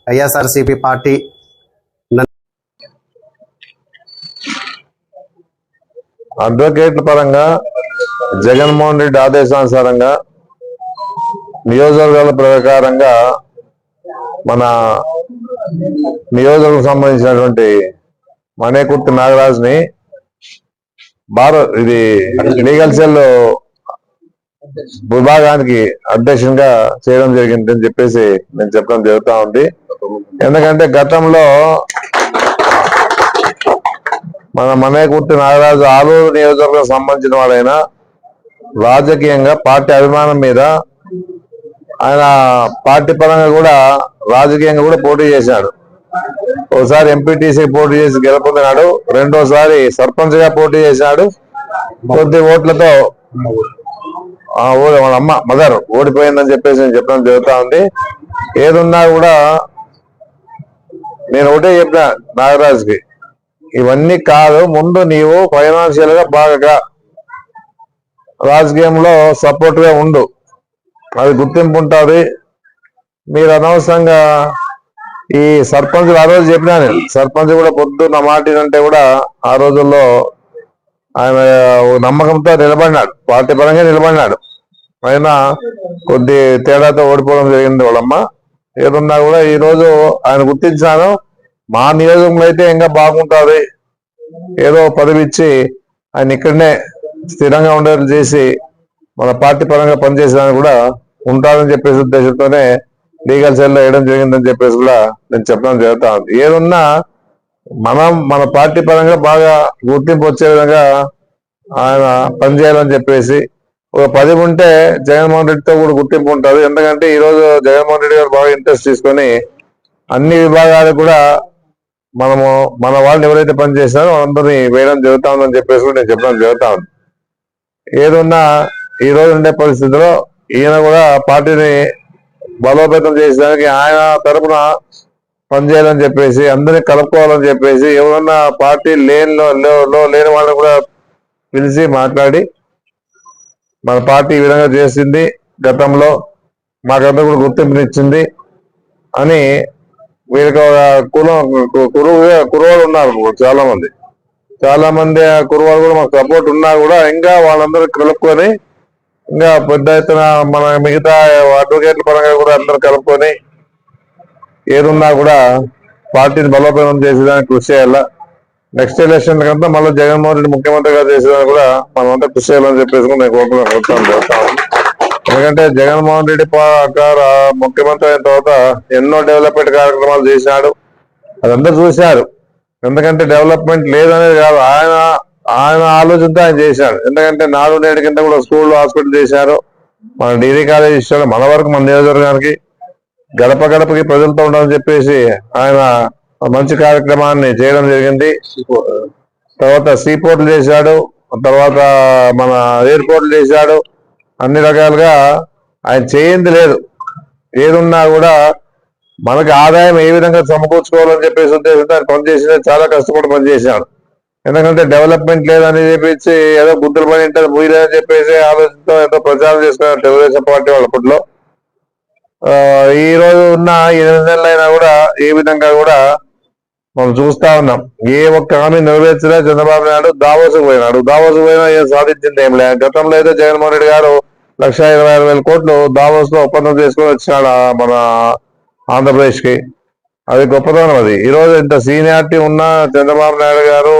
YSRCP party అడ్వకేట్ల పరంగా జగన్మోహన్ రెడ్డి ఆదేశానుసారంగా నియోజకవర్గాల ప్రకారంగా మన నియోజకవర్గం సంబంధించినటువంటి మనేకుర్తి నాగరాజుని ఇది లీగల్ సెల్ విభాగానికి అధ్యక్షంగా చేయడం జరిగిందని చెప్పేసి నేను చెప్పడం జరుగుతూ ఉంది. ఎందుకంటే గతంలో మన మనేకుర్తి నాగరాజు ఆలూరు నియోజకవర్గం సంబంధించిన వాడైనా రాజకీయంగా పార్టీ అభిమానం మీద ఆయన పార్టీ పరంగా కూడా రాజకీయంగా కూడా పోటీ చేశాడు. ఒకసారి ఎంపీటీసీ పోటీ చేసి గెలుపొందినాడు. రెండోసారి సర్పంచ్ గా పోటీ చేశాడు. కొద్ది ఓట్లతో వాళ్ళ అమ్మ మదర్ ఓడిపోయిందని చెప్పేసి నేను చెప్పడం జరుగుతూ ఉంది. ఏదున్నా కూడా నేను ఒకటే చెప్పిన నాగరాజుకి, ఇవన్నీ కాదు, ముందు నీవు ఫైనాన్షియల్ గా బాగా రాజకీయంలో సపోర్ట్ గా ఉండు, అది గుర్తింపు ఉంటుంది. మీరు అనవసరంగా ఈ సర్పంచ్ ఆ రోజు చెప్పినా నేను సర్పంచ్ కూడా పొద్దున్న మాటినంటే కూడా ఆ రోజుల్లో ఆయన నమ్మకంతో నిలబడినాడు, పార్టీ పరంగా నిలబడినాడు. అయినా కొద్ది తేడాతో ఓడిపోవడం జరిగింది వాళ్ళమ్మ. ఏదున్నా కూడా ఈ రోజు ఆయన గుర్తించాను, మా నియోజకంలో అయితే ఇంకా బాగుంటుంది, ఏదో పదవి ఇచ్చి ఆయన ఇక్కడనే స్థిరంగా ఉండేట్లు చేసి మన పార్టీ పరంగా పనిచేసేదానికి కూడా ఉంటారని చెప్పేసి ఉద్దేశంతోనే లీగల్ సెల్లో వేయడం జరిగిందని చెప్పేసి కూడా నేను చెప్పడం జరుగుతా ఉంది. ఏదున్నా మనం మన పార్టీ పరంగా బాగా గుర్తింపు వచ్చే విధంగా ఆయన పనిచేయాలని చెప్పేసి ఒక 10 ఉంటే జగన్మోహన్ రెడ్డితో కూడా గుర్తింపు ఉంటుంది. ఎందుకంటే ఈ రోజు జగన్మోహన్ రెడ్డి గారు బాగా ఇంట్రెస్ట్ తీసుకొని అన్ని విభాగాలు కూడా మనము మన వాళ్ళని ఎవరైతే పనిచేస్తారో వాళ్ళందరినీ వేయడం జరుగుతా ఉందని చెప్పేసి కూడా నేను చెప్పడం జరుగుతా ఉంది. ఏదున్నా ఈ రోజు ఉండే పరిస్థితిలో ఈయన కూడా పార్టీని బలోపేతం చేసేదానికి ఆయన తరఫున పనిచేయాలని చెప్పేసి అందరినీ కలుపుకోవాలని చెప్పేసి ఎవరన్నా పార్టీ లేని వాళ్ళని కూడా పిలిచి మాట్లాడి మన పార్టీ ఈ విధంగా చేసింది, గతంలో మాకంతా కూడా గుర్తింపునిచ్చింది అని వీరికి కురువాళ్ళు ఉన్నారు చాలా మంది కురువాళ్ళు కూడా మాకు సపోర్ట్ ఉన్నా కూడా ఇంకా వాళ్ళందరూ కలుపుకొని ఇంకా పెద్ద ఎత్తున మన మిగతా అడ్వకేట్ల పరంగా కూడా అందరూ కలుపుకొని ఏదున్నా కూడా పార్టీని బలోపేతం చేసేదానికి కృషి చేయాలా. నెక్స్ట్ ఎలక్షన్ కంతా మళ్ళీ జగన్మోహన్ రెడ్డి ముఖ్యమంత్రిగా చేసేదానికి కూడా మనమంతా కృషి చేయాలని చెప్పేసి నేను కోరుకుంటాను. ఎందుకంటే జగన్మోహన్ రెడ్డి ముఖ్యమంత్రి అయిన తర్వాత ఎన్నో డెవలప్మెంట్ కార్యక్రమాలు చేశాడు, అదందరూ చూశారు. ఎందుకంటే డెవలప్మెంట్ లేదనేది కాదు, ఆయన ఆలోచనతో ఆయన చేశాడు. ఎందుకంటే నాడు నేడు కింద కూడా స్కూల్ హాస్పిటల్ చేశారు, మన డిగ్రీ కాలేజ్ ఇచ్చాడు, మన వరకు మన నియోజకవర్గానికి గడప గడపకి ప్రజలతో ఉండాలని చెప్పేసి ఆయన మంచి కార్యక్రమాన్ని చేయడం జరిగింది. తర్వాత సీపోర్ట్లు చేశాడు, తర్వాత మన ఎయిర్పోర్ట్లు చేశాడు. అన్ని రకాలుగా ఆయన చేయింది లేదు. ఏదున్నా కూడా మనకి ఆదాయం ఏ విధంగా సమకూర్చుకోవాలని చెప్పేసి ఉద్దేశంతో ఆయన పనిచేసిన చాలా కష్టపడి పనిచేశాడు. ఎందుకంటే డెవలప్మెంట్ లేదని చెప్పేసి ఏదో గుర్తులు పని ఉంటుంది ముయ్యలేదని చెప్పేసి ఆలోచనతో ఏదో ప్రచారం చేసుకున్నారు తెలుగుదేశం పార్టీ వాళ్ళ అప్పట్లో. ఈ రోజు ఉన్న 8 నెలలైనా కూడా ఏ విధంగా కూడా మనం చూస్తా ఉన్నాం, ఏ ఒక్క హామీ నెరవేర్చలే. చంద్రబాబు నాయుడు దావోసుకు పోయినా ఏం సాధించింది ఏం లేదు. గతంలో అయితే జగన్మోహన్ రెడ్డి గారు 1,26,000 కోట్లు దావోస్ లో ఒప్పందం చేసుకొని వచ్చినాడు మన ఆంధ్రప్రదేశ్ కి. అది గొప్పతనం. అది ఈ రోజు ఇంత సీనియారిటీ ఉన్న చంద్రబాబు నాయుడు గారు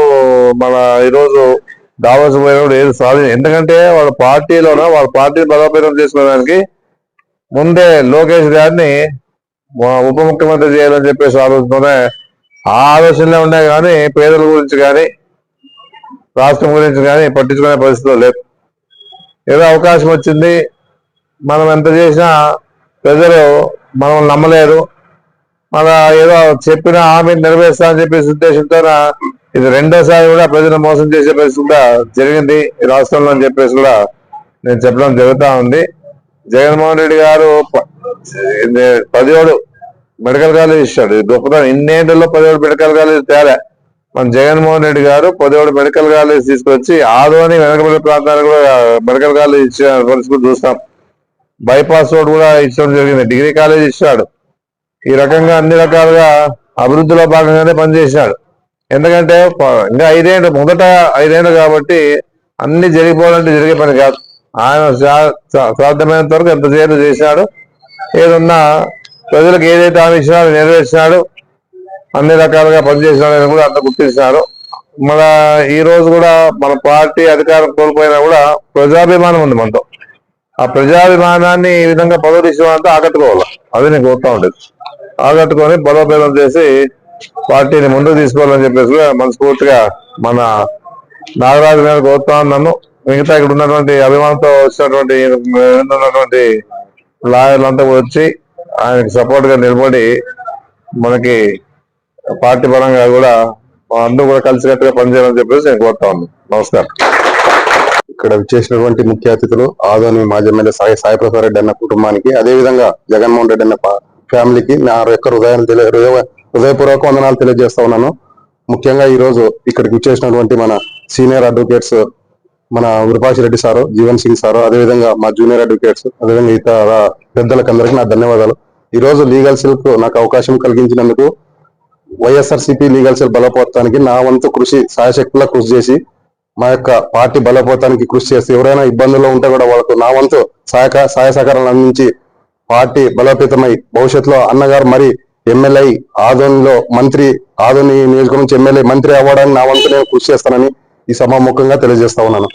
మన ఈరోజు దావోస్ పోయినప్పుడు ఏది సాధించి, ఎందుకంటే వాళ్ళ పార్టీని బలోపేతం చేసుకోవడానికి ముందే లోకేష్ గారిని ఉప ముఖ్యమంత్రి చేయాలని చెప్పేసి ఆలోచనతోనే ఆ ఆలోచనలే ఉన్నాయి కానీ పేదల గురించి కానీ రాష్ట్రం గురించి కానీ పట్టించుకునే పరిస్థితిలో లేదు. ఏదో అవకాశం వచ్చింది, మనం ఎంత చేసినా ప్రజలు మనం నమ్మలేరు, మన ఏదో చెప్పిన హామీ నెరవేర్స్తా అని చెప్పేసి ఉద్దేశంతో ఇది రెండోసారి కూడా ప్రజలు మోసం చేసే పరిస్థితి కూడా జరిగింది ఈ రాష్ట్రంలో అని చెప్పేసి కూడా నేను చెప్పడం జరుగుతూ ఉంది. జగన్మోహన్ రెడ్డి గారు 17 మెడికల్ కాలేజ్ ఇచ్చాడు. గొప్పతనం. ఇన్నేళ్లలో 17 మెడికల్ కాలేజ్ తేడా. మన జగన్మోహన్ రెడ్డి గారు 17 మెడికల్ కాలేజ్ తీసుకొచ్చి ఆదోని వెనకబడి ప్రాంతానికి కూడా మెడికల్ కాలేజ్ ఇచ్చిన పరిస్థితి చూస్తాం. బైపాస్ రోడ్ కూడా ఇచ్చడం జరిగింది. డిగ్రీ కాలేజ్ ఇచ్చాడు. ఈ రకంగా అన్ని రకాలుగా అభివృద్ధిలో భాగంగానే పనిచేసినాడు. ఎందుకంటే ఇంకా 5 ఏళ్ళు, మొదట 5 ఏళ్ళు కాబట్టి అన్ని జరిగిపోవాలంటే జరిగే పని కాదు. ఆయన సాధ్యమైనంత వరకు ఎంత చేసినాడు. ఏదన్నా ప్రజలకు ఏదైతే హామీ ఇచ్చినాడో నెరవేర్చినాడు, అన్ని రకాలుగా పనిచేసినాడని కూడా అంత గుర్తించినాడు. మన ఈ రోజు కూడా మన పార్టీ అధికారం కోల్పోయినా కూడా ప్రజాభిమానం ఉంది మనతో. ఆ ప్రజాభిమానాన్ని ఈ విధంగా పదవులు ఇచ్చినంతా ఆకట్టుకోవాలి. అది నేను కోరుతా ఉండేది. ఆకట్టుకొని బలోపేతం చేసి పార్టీని ముందుకు తీసుకోవాలని చెప్పేసి మనస్ఫూర్తిగా మన నాగరాజు గారు కోరుతా ఉన్నాను. మిగతా ఇక్కడ ఉన్నటువంటి అభిమానంతో వచ్చినటువంటి లాయర్లంతా వచ్చి ఆయనకి సపోర్ట్ గా నిలబడి మనకి పార్టీ పరంగా కూడా అందరూ కూడా కలిసికట్టుగా పనిచేయాలని చెప్పేసి నేను కోరుతా ఉన్నాను. నమస్కారం. ఇక్కడ విచ్చేసినటువంటి ముఖ్య అతిథులు ఆదోని మాజీ ఎమ్మెల్యే సాయి ప్రసాద్ రెడ్డి అన్న కుటుంబానికి, అదేవిధంగా జగన్మోహన్ రెడ్డి అన్న ఫ్యామిలీకి నా యొక్క హృదయపూర్వక వందనాలు తెలియజేస్తా ఉన్నాను. ముఖ్యంగా ఈ రోజు ఇక్కడికి విచ్చేసినటువంటి మన సీనియర్ అడ్వకేట్స్, మన విరూపాక్ష రెడ్డి సారు, జీవన్ సింగ్ సారు, అదేవిధంగా మా జూనియర్ అడ్వకేట్స్, అదేవిధంగా ఇతర పెద్దలకందరికీ నా ధన్యవాదాలు. ఈ రోజు లీగల్ సెల్ కు నాకు అవకాశం కలిగించినందుకు వైఎస్ఆర్సీపీ లీగల్ సెల్ బలోపేతానికి నా వంతు కృషి సాయశక్తులా కృషి చేసి మా యొక్క పార్టీ బలోపేతానికి కృషి చేసి ఎవరైనా ఇబ్బందుల్లో ఉంటే కూడా వాళ్ళకు నా వంతు సహాయ సహకారాలు అందించి పార్టీ బలోపేతమై భవిష్యత్తులో అన్నగారు మరి ఎమ్మెల్యే ఆదోనిలో మంత్రి, ఆదోని నియోజకవర్గం నుంచి ఎమ్మెల్యే మంత్రి అవ్వడానికి నా వంతు నేను కృషి చేస్తానని ఈ సభాముఖంగా తెలియజేస్తా ఉన్నాను.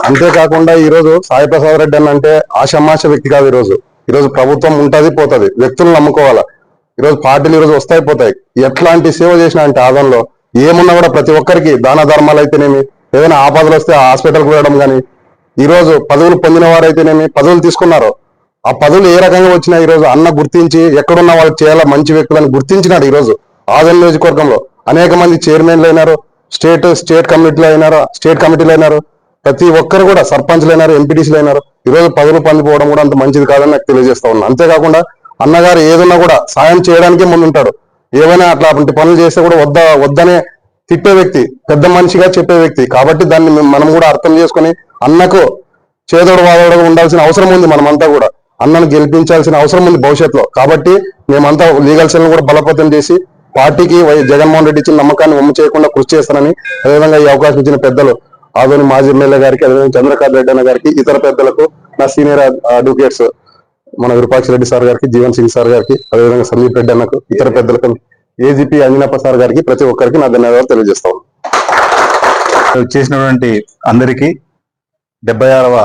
అంతేకాకుండా ఈ రోజు సాయి ప్రసాద్ రెడ్డి అని అంటే ఆషామాష వ్యక్తి కాదు. ఈ రోజు ప్రభుత్వం ఉంటది పోతుంది, వ్యక్తులను నమ్ముకోవాలా. ఈ రోజు పార్టీలు ఈ రోజు వస్తాయి పోతాయి. ఎట్లాంటి సేవ చేసినా అంటే ఆదంలో ఏమున్నా కూడా ప్రతి ఒక్కరికి దాన ధర్మాలు అయితేనేమి, ఏదైనా ఆపదలు వస్తే హాస్పిటల్కి వెళ్ళడం కానీ, ఈ రోజు పదవులు పొందిన వారు అయితేనేమి పదవులు తీసుకున్నారు. ఆ పదవులు ఏ రకంగా వచ్చినా ఈ రోజు అన్న గుర్తించి ఎక్కడున్న వాళ్ళకి చేయాలా మంచి వ్యక్తులను గుర్తించినాడు. ఈ రోజు ఆదోని నియోజకవర్గంలో అనేక మంది చైర్మన్లు అయినారు, స్టేట్ కమిటీలు అయినారు, ప్రతి ఒక్కరు కూడా సర్పంచ్లు అయినారు, ఎంపీటీసీలు అయినారు. ఈ రోజు పదవులు పొందిపోవడం కూడా అంత మంచిది కాదని నాకు తెలియజేస్తా ఉన్నా. అంతేకాకుండా అన్నగారు ఏదన్నా కూడా సాయం చేయడానికే ముందుంటాడు. ఏమైనా అట్లాంటి పనులు చేస్తే కూడా వద్దనే తిప్పే వ్యక్తి, పెద్ద మనిషిగా చెప్పే వ్యక్తి. కాబట్టి దాన్ని మనం కూడా అర్థం చేసుకొని అన్నకు చేదోడు వాదోడు ఉండాల్సిన అవసరం ఉంది. మనమంతా కూడా అన్నను గెలిపించాల్సిన అవసరం ఉంది భవిష్యత్తులో. కాబట్టి మేమంతా లీగల్ సెల్ కూడా బలోపేతం చేసి పార్టీకి జగన్మోహన్ రెడ్డి ఇచ్చిన నమ్మకాన్ని వమ్ము చేయకుండా కృషి చేస్తానని, అదేవిధంగా ఈ అవకాశం ఇచ్చిన పెద్దలు ఆదోని మాజీ ఎమ్మెల్యే గారికి, అదేవిధంగా చంద్రకాంత్ రెడ్డి అన్న గారికి, ఇతర పెద్దలకు, నా సీనియర్ అడ్వకేట్స్ మన విరూపాక్ష రెడ్డి సార్ గారికి, జీవన్ సింగ్ సార్ గారికి, అదేవిధంగా సందీప్ రెడ్డి అన్నకు, ఇతర పెద్దలకు, ఏజీపీ అంజనప్ప సార్ గారికి ప్రతి ఒక్కరికి నా ధన్యవాదాలు తెలియజేస్తాను. చేసినటువంటి అందరికీ 76వ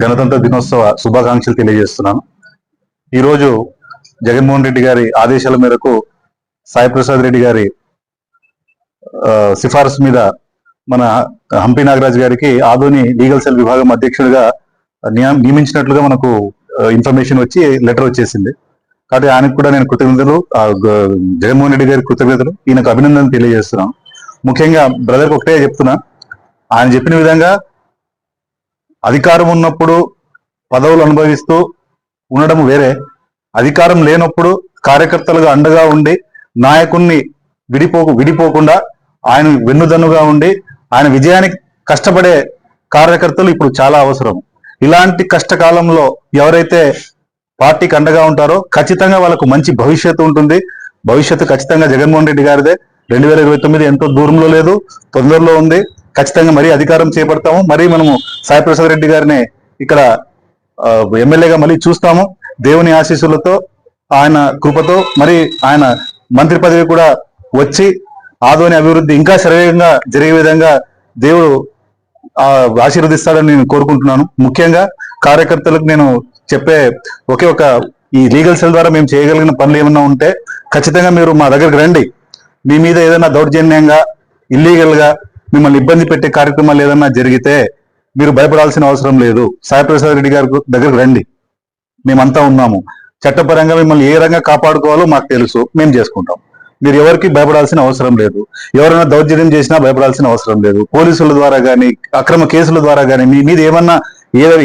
గణతంత్ర దినోత్సవ శుభాకాంక్షలు తెలియజేస్తున్నాను. ఈరోజు జగన్మోహన్ రెడ్డి గారి ఆదేశాల మేరకు సాయి ప్రసాద్ రెడ్డి గారి సిఫారసు మీద మన హంపి నాగరాజ్ గారికి ఆదోని లీగల్ సెల్ విభాగం అధ్యక్షుడిగా నియమించినట్లుగా మనకు ఇన్ఫర్మేషన్ వచ్చి లెటర్ వచ్చేసింది. కాబట్టి ఆయనకు కూడా నేను కృతజ్ఞతలు, జగన్మోహన్ రెడ్డి గారికి కృతజ్ఞతలు, ఈయనకు అభినందనలు తెలియజేస్తున్నాను. ముఖ్యంగా బ్రదర్కి ఒకటే చెప్తున్నా, ఆయన చెప్పిన విధంగా అధికారం ఉన్నప్పుడు పదవులు అనుభవిస్తూ ఉండడం వేరే, అధికారం లేనప్పుడు కార్యకర్తలుగా అండగా ఉండి నాయకుణ్ణి విడిపోకుండా ఆయన వెన్నుదన్నుగా ఉండి ఆయన విజయానికి కష్టపడే కార్యకర్తలు ఇప్పుడు చాలా అవసరం. ఇలాంటి కష్టకాలంలో ఎవరైతే పార్టీకి అండగా ఉంటారో ఖచ్చితంగా వాళ్ళకు మంచి భవిష్యత్తు ఉంటుంది. భవిష్యత్తు ఖచ్చితంగా జగన్మోహన్ రెడ్డి గారిదే. 2029 ఎంతో దూరంలో లేదు, తొందరలో ఉంది. ఖచ్చితంగా మరీ అధికారం చేపడతాము. మరీ మనము సాయి ప్రసాద్ రెడ్డి గారిని ఇక్కడ ఎమ్మెల్యేగా మళ్ళీ చూస్తాము. దేవుని ఆశీస్సులతో, ఆయన కృపతో మరి ఆయన మంత్రి పదవి కూడా వచ్చి ఆదోని అభివృద్ధి ఇంకా శరవేగంగా జరిగే విధంగా దేవుడు ఆశీర్వదిస్తాడని నేను కోరుకుంటున్నాను. ముఖ్యంగా కార్యకర్తలకు నేను చెప్పే ఒక ఈ లీగల్ సెల్ ద్వారా మేము చేయగలిగిన పనులు ఏమన్నా ఉంటే ఖచ్చితంగా మీరు మా దగ్గరికి రండి. మీ మీద ఏదైనా దౌర్జన్యంగా, ఇల్లీగల్ గా మిమ్మల్ని ఇబ్బంది పెట్టే కార్యక్రమాలు ఏదన్నా జరిగితే మీరు భయపడాల్సిన అవసరం లేదు. సాయి ప్రసాద్ రెడ్డి గారి దగ్గరకు రండి, మేమంతా ఉన్నాము. చట్టపరంగా మిమ్మల్ని ఏ రకంగా కాపాడుకోవాలో మాకు తెలుసు, మేము చేసుకుంటాం. మీరు ఎవరికి భయపడాల్సిన అవసరం లేదు. ఎవరైనా దౌర్జన్యం చేసినా భయపడాల్సిన అవసరం లేదు. పోలీసుల ద్వారా కానీ, అక్రమ కేసుల ద్వారా కానీ మీ మీద ఏమన్నా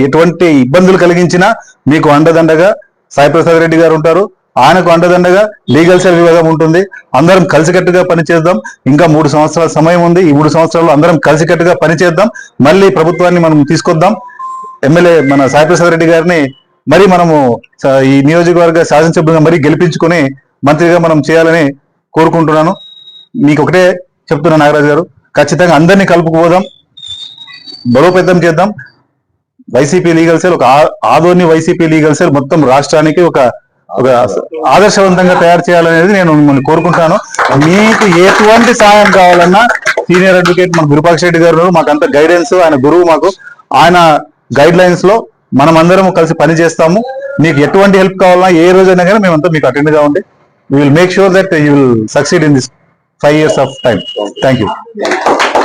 ఎటువంటి ఇబ్బందులు కలిగించినా మీకు అండదండగా సాయి ప్రసాద్ రెడ్డి గారు ఉంటారు. ఆయనకు అండదండగా లీగల్ సెల్ విభాగం ఉంటుంది. అందరం కలిసికట్టుగా పనిచేద్దాం. ఇంకా 3 సంవత్సరాల సమయం ఉంది. ఈ 3 సంవత్సరాల్లో అందరం కలిసికట్టుగా పనిచేద్దాం. మళ్ళీ ప్రభుత్వాన్ని మనం తీసుకొద్దాం. ఎమ్మెల్యే మన సాయి ప్రసాద్ రెడ్డి గారిని మరి మనము ఈ నియోజకవర్గ శాసనసభ్యులుగా మరి గెలిపించుకొని మంత్రిగా మనం చేయాలని కోరుకుంటున్నాను. మీకు ఒకటే చెప్తున్నా నాగరాజు గారు, ఖచ్చితంగా అందరినీ కలుపుకుపోదాం, బలోపేతం చేద్దాం. వైసీపీ లీగల్ సెల్ ఒక ఆదోని వైసీపీ లీగల్ సెల్ మొత్తం రాష్ట్రానికి ఒక ఆదర్శవంతంగా తయారు చేయాలనేది నేను మిమ్మల్ని కోరుకుంటాను. మీకు ఎటువంటి సాయం కావాలన్నా సీనియర్ అడ్వకేట్ మన విరూపాక్ష రెడ్డి గారు మాకంత గైడెన్స్, ఆయన గురువు, మాకు ఆయన గైడ్ లైన్స్ లో మనం అందరం కలిసి పని చేస్తాము. మీకు ఎటువంటి హెల్ప్ కావాలన్నా ఏ రోజైనా కానీ మేమంతా మీకు అటెండ్ గా ఉండి we will make sure that you will succeed in this 5 years of time. Thank you.